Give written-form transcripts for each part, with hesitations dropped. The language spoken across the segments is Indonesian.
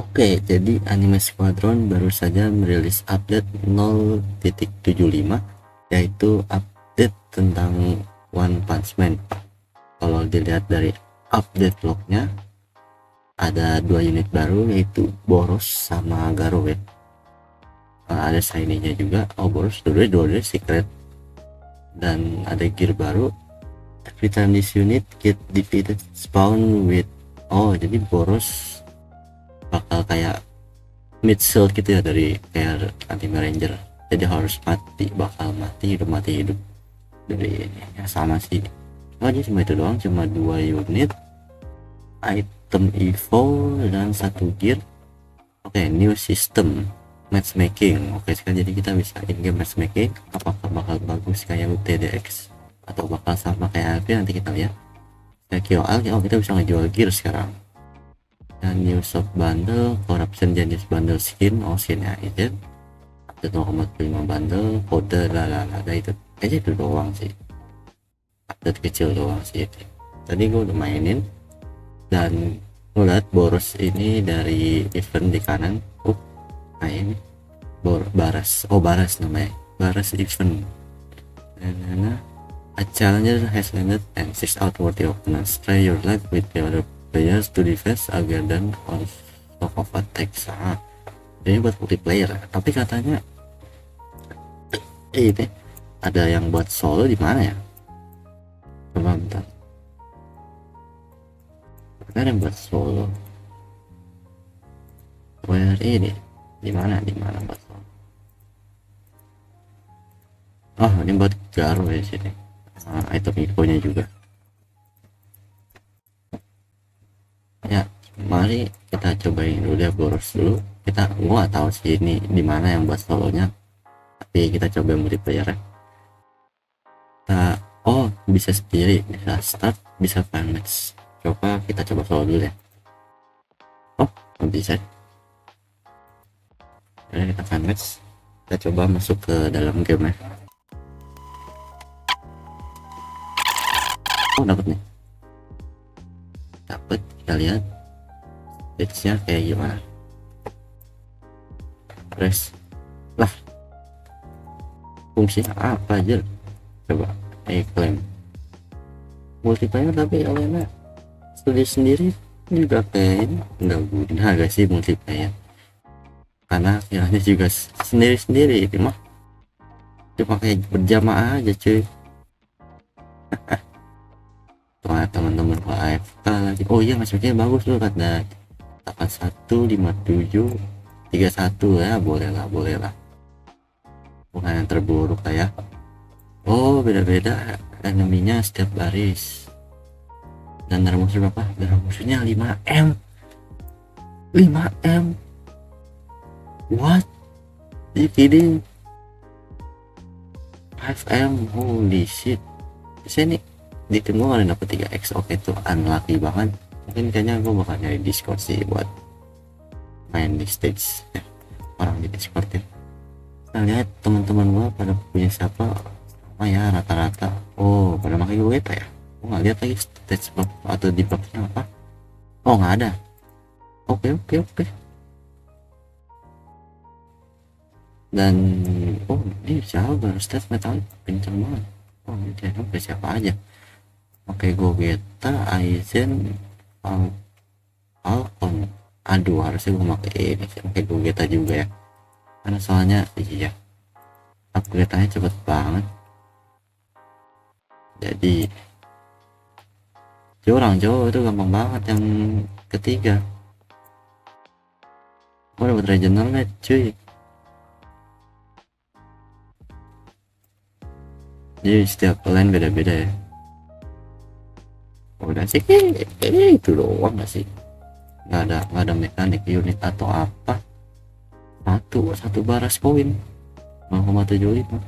Oke, jadi Anime Squadron baru saja merilis update 0.75, yaitu update tentang One Punch Man. Kalau dilihat dari update lognya, ada dua unit baru, yaitu Boros sama Garo ya. Ada shiny-nya juga. Oh, Boros dua-duanya secret. Dan ada gear baru. Every time this unit get defeated, spawn with... Oh, jadi Boros bakal kayak mid shield gitu ya, dari kayak anime ranger, jadi harus bakal mati hidup dari ini ya. Sama sih, aja cuma itu doang, cuma dua unit item evo dan satu gear. Oke, new system matchmaking. Oke, sekarang jadi kita bisa in game matchmaking. Apakah bakal bagus kayak UTDX atau bakal sama kayak AP, nanti kita lihat. Kayak KOL, oh kita bisa ngejual gear sekarang. Dan new shop bundle, corruption jenis bundle skin, skin ya itu ada 0,5 bundle, kode lalala itu kayaknya itu doang sih, update kecil doang sih itu. Tadi gue udah mainin dan ngeliat Boros ini dari event di kanan. Nah ini Baras, Baras namanya, Baras event. Nah, a challenger has landed and 6 outward opponents. Try your luck with the other players to defense agar dan on top of attack. Ini buat multiplayer, tapi katanya ini ada yang buat solo di mana ya? Coba bentar, ada yang buat solo where ini di mana buat solo? Oh, ini buat Garo ya sini. Item infonya juga ya. Mari kita cobain dulu ya Boros dulu. Gua nggak tahu sih ini di mana yang buat solonya, tapi kita coba multiplayer ya. Bisa sendiri, bisa start, bisa fan match. Coba kita coba solo dulu ya. Nggak bisa. Jadi kita fan match, kita coba masuk ke dalam game ya. Dapat nih, dapat. Kita lihat stage-nya kayak gimana. Press lah, fungsinya apa aja? Coba klaim multiplayer, tapi kalian sendiri juga kayaknya nggak guna gak sih multiplayer, karena akhirnya juga sendiri itu mah cuma kayak berjamaah aja cuy. Soalnya teman-teman gua AFK lagi. Oh iya, masuknya bagus loh, kata 815731 ya. Boleh lah, bukan yang terburuk lah ya. Oh, beda-beda eneminya setiap baris. Dan darah musuh berapa? Darah musuhnya 5M. What? Are you kidding? 5M, holy shit. Bisa nih di tim gue nggak dapet 3x. Oke, itu unlucky banget. Mungkin kayaknya gue bakal nyari Discord sih buat main di stage ya, orang di Discord ya. Kita lihat teman-teman gue pada punya siapa sama ya, rata-rata. Oh, pada pakai gue ya. Gue nggak lihat lagi stage buff atau di buffnya apa. Oh, nggak ada. Oke. Dan ini siapa baru stage metal kenceng banget. Oh, ini dia siapa aja. Oke, Gogeta, Aizen, Falcon. Aduh, harusnya gue pakai ini sih, pakai Gogeta juga ya. Karena soalnya iya, upgrade-nya cepet banget. Jadi orang Jawa itu gampang banget yang ketiga. Gue dapet regionalnya cuy. Jadi setiap lane beda-beda ya. Udah sih itu doang gak sih, nggak ada mekanik unit atau apa. Satu baras koin 0,75.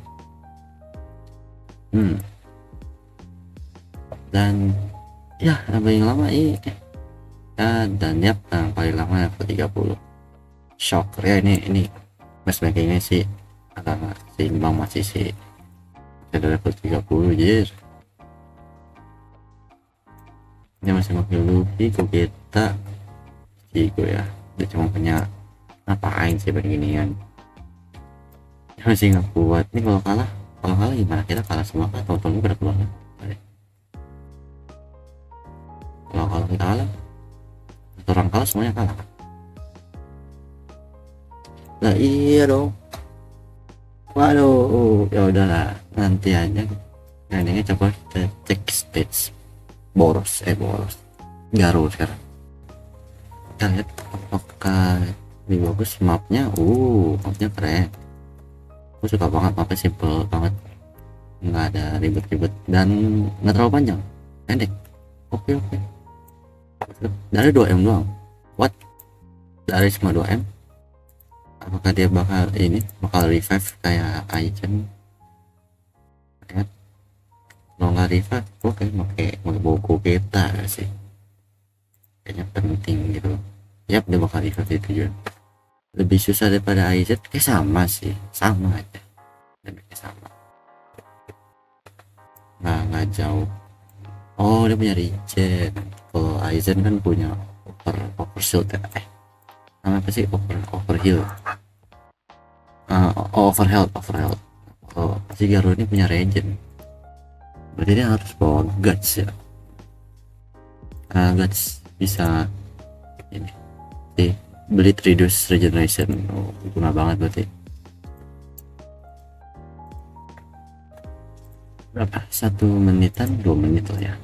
Dan ya yang paling lama ini ya, dan ya yang paling lama level 30 shocker ya. Ini matchmakingnya sih agak seimbang, masih sih ada level 30 jir. Ini masih pakai Luffy, Gogeta, Ichigo ya. dia cuma punya ngapain sih beginian, masih nggak kuat nih. Kalau kalah gimana, kita kalah semua kan, teman-teman pada keluar kan. Kalau kita kalah, satu orang kalah semuanya kalah kan. Lah iya dong, waduh ya udahlah, nanti aja. Nah ini coba kita cek stage boros Garo sekarang. Kita lihat apakah lebih bagus mapnya. Mapnya keren, aku suka banget, mapnya simple banget, nggak ada ribet-ribet dan nggak terlalu panjang, pendek. Oke. Dari 2M doang. What? Dari cuma 2M? Apakah dia bakal revive kayak Aizen? Ya. Kalau nggak revive, oke, pakai buku kita sih. Kayaknya penting gitu. Yap, dia bakal revive itu juga. Lebih susah daripada Aizen? Sama sih, sama aja. Lebih sama. Nggak jauh. Oh, dia punya regen. Kalau Aizen kan punya over shield ya. Apa sih, over heal. Over health. Oh, si Garo ini punya regen. Berarti dia harus bawa guts ya. Guts bisa ini sih, bleed reduce regeneration. Guna banget berarti. Berapa? 1 menitan, 2 menit lah ya.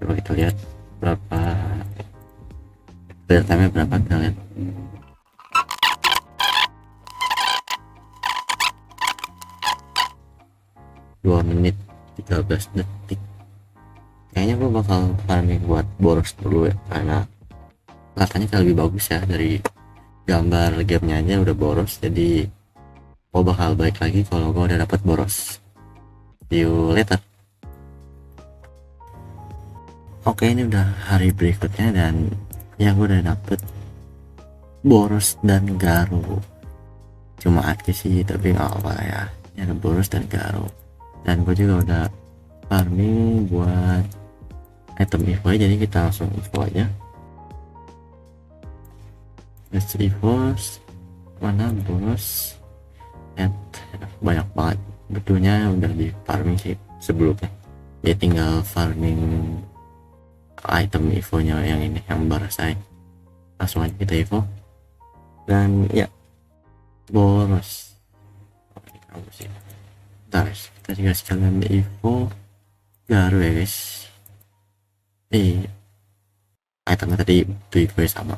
Coba kita lihat berapa real time berapa, kita lihat. Dua menit 13 detik. Kayaknya gue bakal farming buat boros dulu ya, karena katanya lebih bagus ya, dari gambar gamenya aja udah boros. Jadi gue bakal balik lagi kalau gue udah dapat boros. See you later. Oke, ini udah hari berikutnya dan ya gue udah dapet boros dan Garo. Cuma aja sih, tapi nggak apa ya. Ini ada boros dan Garo. Dan gue juga udah farming buat item evo, jadi kita langsung evo aja. Let's evo. Mana boros? Banyak banget. Betulnya udah di farming sih sebelumnya. Dia tinggal farming item evo-nya yang ini, yang barasai. Langsung aja kita evo. Dan ya, boros. Bentar, kita juga sekalian di evo Garo ya guys. Itemnya tadi tuh evo sama.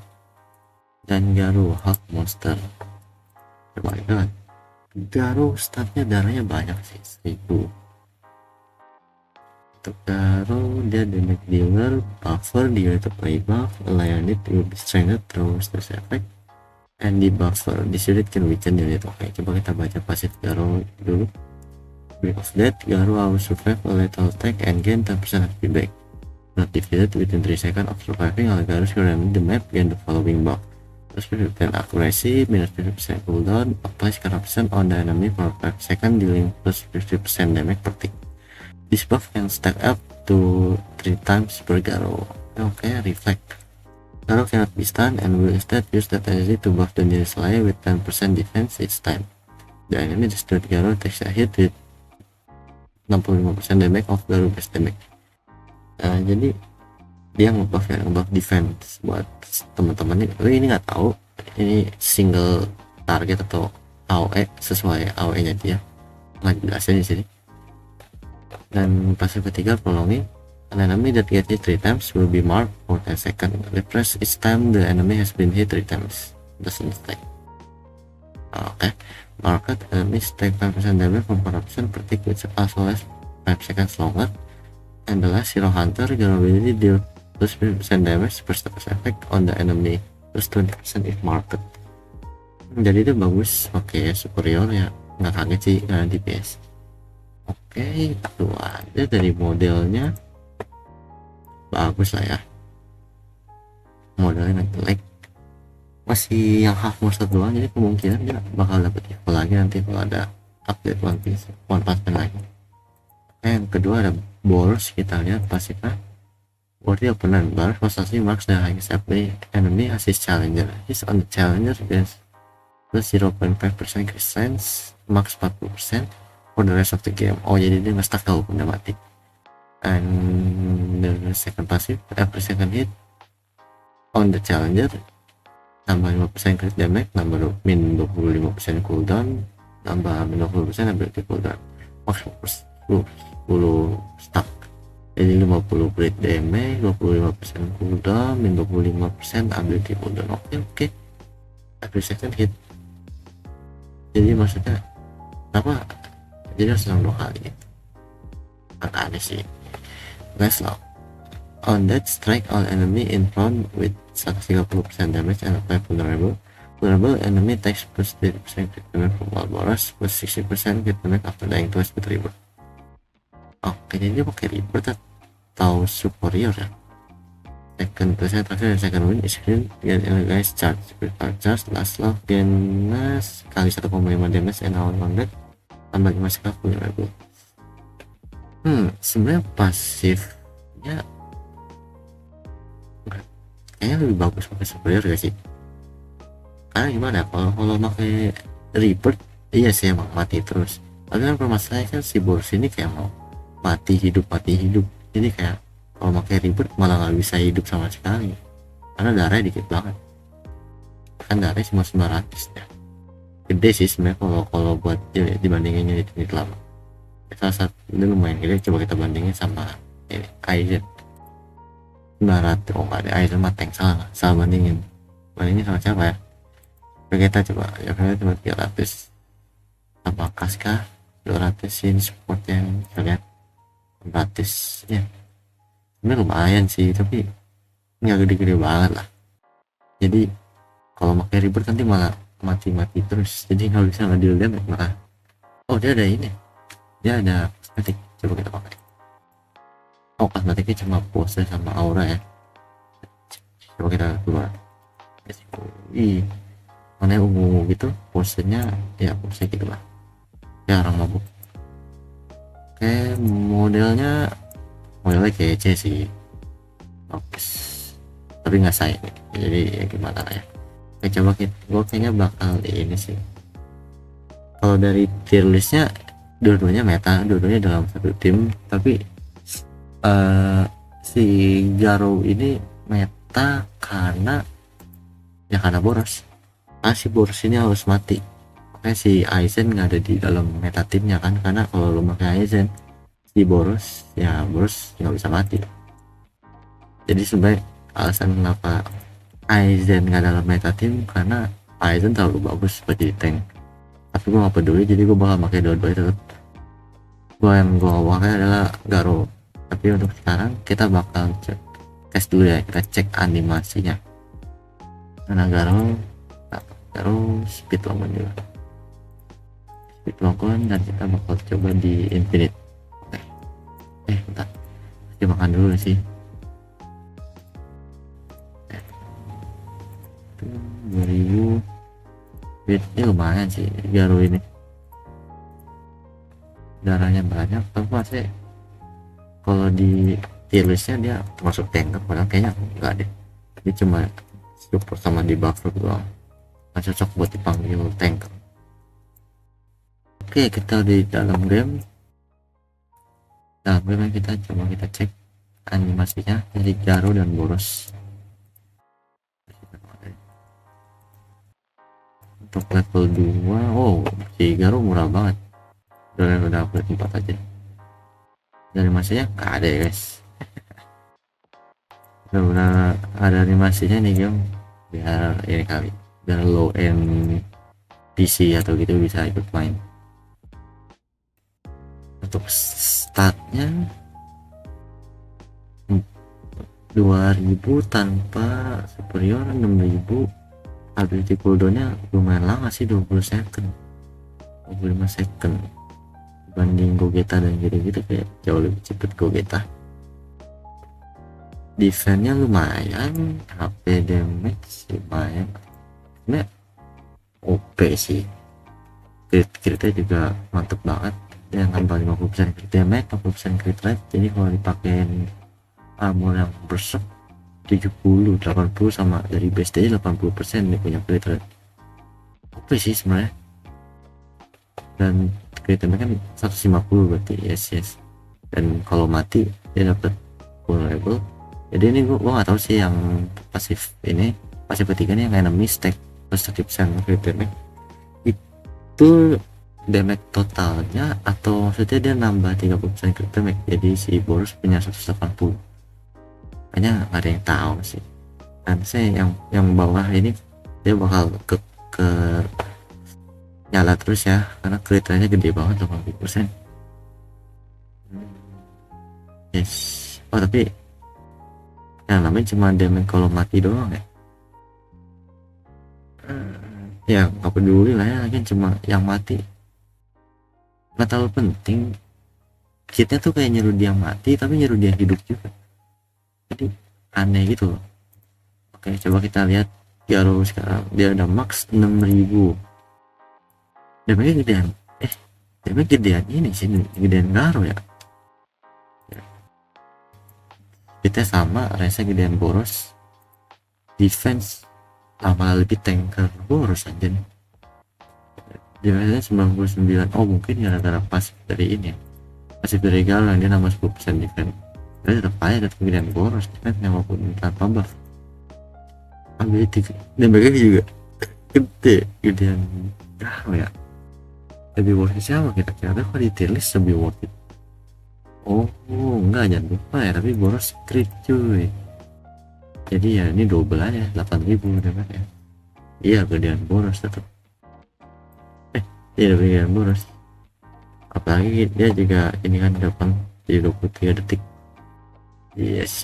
Dan Garo Hulk monster. Coba lihat, Garo statnya darahnya banyak sih, 1000. Untuk Garo, dia damage dealer, buffer di unit play buff, ally unit will be strengthened through stress effect, and di buffer this unit can weaken unit. Oke, coba kita baca pasif Garo dulu. Break of Death, Garo will survive a lethal attack and gain 10% HP back. Not defeated within 3 seconds of surviving, all Garo surrounding the map gain the following buff. Plus 50% accuracy, minus 50% cooldown, applies current on the enemy for 5 seconds, dealing plus 50% damage per tick. This buff can stack up to 3 times per Garo. Okay, reflect. Garo cannot be stunned and will instead use that energy to buff the nearest ally with 10% defense each time. The enemy destroyed Garo takes a hit with 65% damage of Garo base damage. Jadi dia ngebuff defense buat teman-teman ini nggak tahu ini single target atau AOE, sesuai AOE nya dia nggak jelasin di sini. Dan pasif ketiga, prolonging, an enemy that gets hit 3 times will be marked for 10 seconds. Refresh each time the enemy has been hit 3 times. Doesn't stack. Okay, market enemies take 5% damage from corruption per tick which as well as 5 seconds longer. And the last, Hero Hunter, your ability deal plus 50% damage per status effect on the enemy plus 20% if marked. Jadi itu bagus. Oke, superior ya, nggak kaget sih karena DPS. Oke, itu aja dari modelnya, bagus lah ya. Modelnya like masih yang half monster doang, jadi kemungkinan dia bakal dapet evo lagi nanti kalau ada update One Punch Man lagi. Yang kedua ada boros, kita lihat pasifnya Worthy opponent bar constantly marks the highest enemy as his challenger. His on the challenger is plus 0.5% crit chance, max 40% for the rest of the game. Oh, jadi dia nge-stuck kalau benda mati. And the second passive, every second hit on the challenger tambah 5% crit damage, nambah min 25% cooldown, tambah min 20% ability cooldown, max 10 stack. Jadi 50 crit damage, 25% cooldown, min 25% ability cooldown. Oke. Every second hit. Jadi maksudnya apa? Jadi harus 2 kali gitu. Agak aneh sih. Last lock. On that strike all enemy in front with 30% damage and apply vulnerable. Vulnerable enemy takes plus 30% crit damage from Walboras plus 60% crit damage after dying twice with Rebirth. Oke, jadi dia pakai Rebirth atau superior ya. Second percent terakhir dan second win is green gain guys charge last love gain kali 1,5 damage and all on that tambah 5 sekali vulnerable. Sebenarnya pasifnya kayaknya lebih bagus pakai superior gak sih? Karena gimana kalau pakai Rebirth iya sih emang mati terus, tapi kan permasalahannya kan si Boros ini kayak mau mati hidup, jadi kayak kalau pakai Rebirth malah nggak bisa hidup sama sekali karena darahnya dikit banget, kan darahnya cuma 900 ya. Gede sih sebenarnya kalau buat dibandingin unit lama. Salah satu ini lumayan gede, coba kita bandingin sama Aizen 900. Oh nggak ada, Aizen mah tank, salah bandingin sama siapa ya? Kita coba ya, kita cuma 300 sama Kaska 200 sih support yang kita lihat 400 ya. Ini lumayan sih tapi nggak gede-gede banget lah. Jadi kalau pakai Rebirth nanti malah mati terus, jadi nggak bisa ngadil damage malah. Oh dia ada ini, dia ada kosmetik, coba kita pakai. Oh kosmetiknya cuma pose sama aura ya, coba kita keluar. Mana ungu gitu posenya ya, pose gitu lah ya, orang mabuk. Oke, modelnya kece sih, bagus tapi nggak saya jadi ya gimana ya. Oke, coba gue kayaknya bakal ini sih, kalau dari tier listnya dua-duanya meta, dua-duanya dalam satu tim, tapi si Garo ini meta karena Boros. Si Boros ini harus mati, makanya si Aizen nggak ada di dalam meta timnya kan, karena kalau lo pakai Aizen si Boros nggak bisa mati. Jadi sebenarnya alasan kenapa Aizen nggak dalam meta tim karena Aizen terlalu bagus buat jadi tank, tapi gue nggak peduli, jadi gue bakal pakai dua-duanya tetap. Yang gue pakai adalah Garo, tapi untuk sekarang kita bakal tes dulu ya, kita cek animasinya. Karena Garo speed logon juga, dan kita bakal coba di infinite. Bentar, kita makan dulu sih. 2000 ini lumayan sih Garo ini, darahnya banyak, tapi masih kalau di tier listnya dia masuk tank, padahal kayaknya enggak deh, dia cuma support sama di buffer doang, nggak cocok buat dipanggil tank. Oke, kita di dalam game kita coba kita cek animasinya dari Garo dan Boros. Untuk level 2 si Garo murah banget, udah upgrade 4 aja. Dan animasinya nggak ada ya guys, benar ada animasinya nih game, biar ini kali, biar low end PC atau gitu bisa ikut main. Untuk statnya 2000 tanpa superior, 6000 ability cooldownnya lumayan lama sih, 20 second 25 second dibanding Gogeta dan gitu-gitu, kayak jauh lebih cepet Gogeta. Defense-nya lumayan, HP damage lumayan, ini OP sih, crit-critnya juga mantep banget, yang nambah 50% crit damage, 40% crit rate. Jadi kalau dipakein armor yang berserk 70 80 sama dari base day 80% dia punya crit rate. Oke sih sebenarnya, dan crit rate kan 150 berarti yes. Dan kalau mati dia dapat vulnerable. Jadi ini gua nggak tahu sih yang pasif ketiga nih yang enemy stack plus 30% crit damage itu damage totalnya, atau maksudnya dia nambah 30% crit damage. Jadi si Boros punya 180, kayaknya nggak ada yang tahu sih. Dan saya yang bawah ini dia bakal ke nyala terus ya, karena crit rate-nya gede banget 80%. Yes. Oh tapi yang namanya cuma damage kalau mati doang ya. Ya nggak peduli lah ya, lagi cuma yang mati nggak terlalu penting. Kitnya tuh kayak nyuruh dia mati tapi nyuruh dia hidup juga, jadi aneh gitu loh. Oke, coba kita lihat Garo sekarang. Dia udah max 6000. Damage gedean damage gedean ini sih, gedean Garo ya. Kita sama rese gedean Boros, defense malah lebih tanker Boros aja nih. Defense 99. Oh mungkin gara-gara pasif dari ini ya, pasif dari Garo yang dia nambah 10% defense. Tapi tetap aja tetap gedean Boros defense walaupun tanpa buff. Ability damage juga gedean Garo ya. Lebih worth it siapa kira-kira? Kok di tier list lebih worth it? Oh enggak, jangan lupa ya, tapi Boros crit cuy. Jadi ya ini double aja 8000 damage ya. Iya gedean Boros tetap. Iya gedean Boros. Apalagi dia juga ini kan depan di 23 detik. Yes.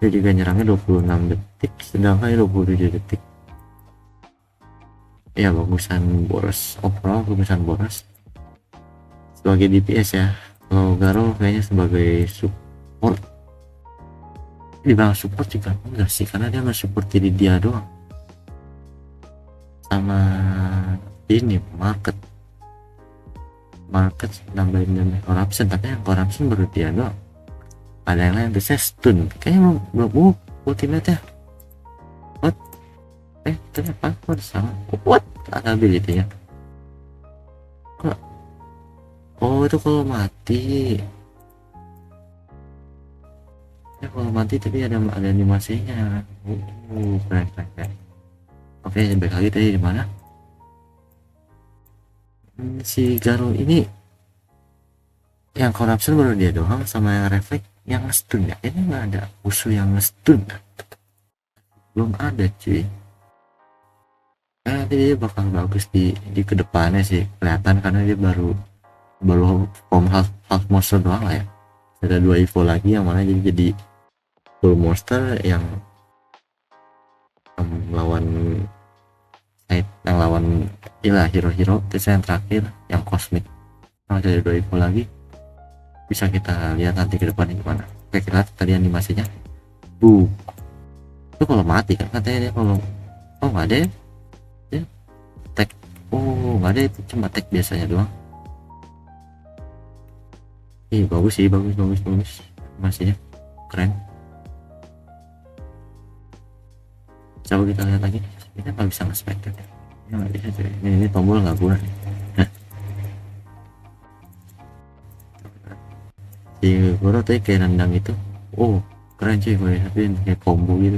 Dia juga nyerangnya 26 detik, sedangkan 27 detik. Ya bagusan Boros, overall bagusan Boros sebagai DPS ya. Kalau Garo kayaknya sebagai support, dibilang support juga enggak sih, karena dia nggak support diri dia doang sama ini market nambahin damage corruption, tapi yang corruption baru dia doang. Ada yang lain bisa stun, kayaknya belum ultimate ya. What? Ternyata apa sama what ada ability-nya kok. Oh itu kalau mati ya, kalau mati tapi ada animasinya. Keren. Oke, balik lagi tadi di mana? Si Garo ini yang corruption baru dia doang, sama yang reflect yang nge-stun ya. Ini nggak ada musuh yang nge-stun, belum ada cuy. Nanti dia bakal bagus di kedepannya sih kelihatan, karena dia baru form half monster doang lah ya. Ada 2 evo lagi yang mana jadi full monster yang lawan hero terus yang terakhir yang cosmic. Nah jadi 2 evo lagi, bisa kita lihat nanti ke depannya gimana. Oke, kita lihat tadi animasinya. Itu kalau mati kan katanya dia, kalau nggak ada ya tag. Nggak ada, itu cuma tag biasanya doang. Bagus sih, bagus animasinya keren. Coba kita lihat lagi, kita nggak bisa nge-spec ya, nggak bisa cuy. Ini tombol nggak guna nih. Si Goro tuh kayak nendang itu, keren cuy gue, tapi kayak combo gitu.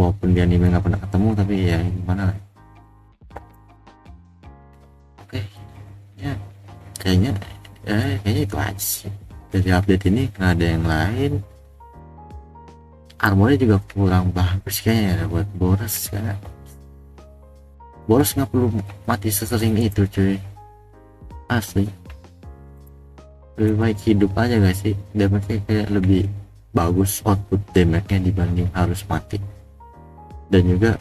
Walaupun di anime nggak pernah ketemu, tapi ya gimana lah. Oke, ya kayaknya itu aja sih dari update ini, nggak ada yang lain. Armornya juga kurang bagus kayaknya ya buat Boros, karena Boros nggak perlu mati sesering itu cuy, asli. Lebih baik hidup aja gak sih, damage-nya kayak lebih bagus output damage-nya dibanding harus mati. Dan juga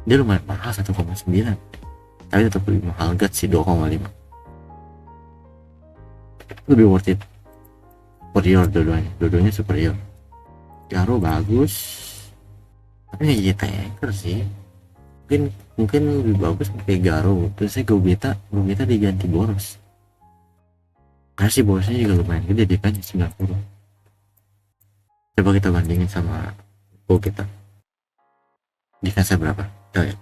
dia lumayan mahal 1,9, tapi tetap lebih mahal God sih 2,5. Lebih worth it, superior dua-duanya superior. Garo bagus tapi nggak jadi tanker sih, mungkin lebih bagus pakai Garo terusnya Gobeta diganti Boros, karena si Borosnya juga lumayan gede, defense 90. Coba kita bandingin sama Go kita, defense berapa. Oh, ya.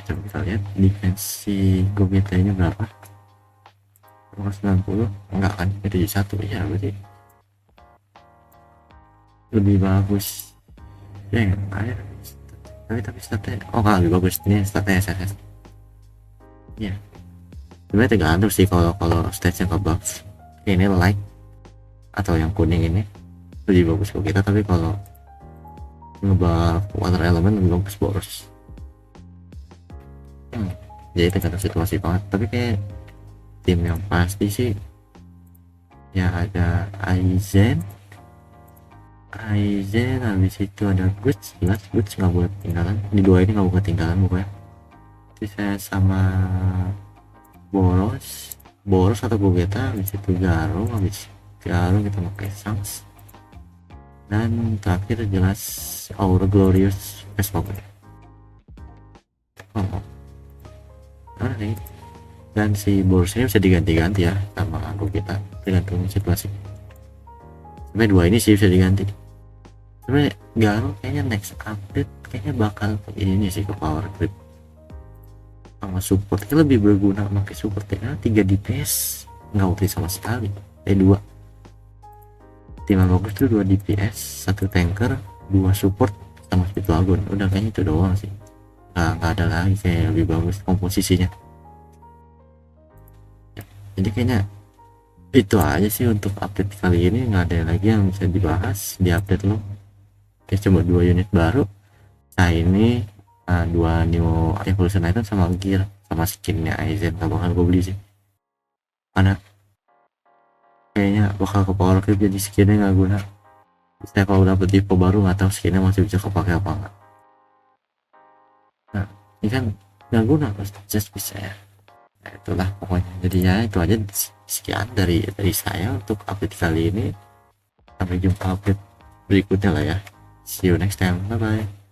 Coba kita lihat defense si Go kita ini berapa. 90 enggak kan, jadi satu ya, berarti lebih bagus ya yang ada. Tapi statnya enggak lebih bagus, ini statnya SSS ya. Sebenarnya tergantung sih, kalau stage yang ke buff ini like atau yang kuning ini lebih bagus ke kita, tapi kalau ngebuff water element lebih bagus boros. Jadi tergantung situasi banget, tapi kayak tim yang pasti sih ya ada Aizen habis itu ada Guts, jelas Guts nggak boleh ketinggalan, di dua ini nggak boleh ketinggalan pokoknya. Terus saya sama Boros atau Gogeta, habis itu Garo kita pakai Shanks, dan terakhir jelas Aura Glorious Vespa. Nih, dan si Boros ini bisa diganti-ganti ya sama Gogeta tergantung situasi. Sampai dua ini sih bisa diganti. Sebenarnya Garo kayaknya next update kayaknya bakal ini sih ke power creep sama support, lebih berguna pakai support ya. 3 DPS nggak ulti sama sekali. 2 tim yang bagus tuh 2 DPS, 1 tanker, 2 support sama Speedwagon. Udah kayaknya itu doang sih, nggak ada lagi kayak lebih bagus komposisinya. Jadi kayaknya itu aja sih untuk update kali ini, nggak ada lagi yang bisa dibahas di update lo. Ya coba 2 unit baru, nah ini 2 new evolution item sama gear sama skinnya Aizen. Gak bakal gue beli sih, karena kayaknya bakal ke power creep, jadi skinnya nggak guna. Saya kalau dapet tipe baru nggak tahu skinnya masih bisa kepake apa enggak. Nah ini kan nggak guna, just bisa ya. Nah, itulah pokoknya. Jadi ya itu aja sekian dari saya untuk update kali ini. Sampai jumpa update berikutnya lah ya. See you next time, bye bye.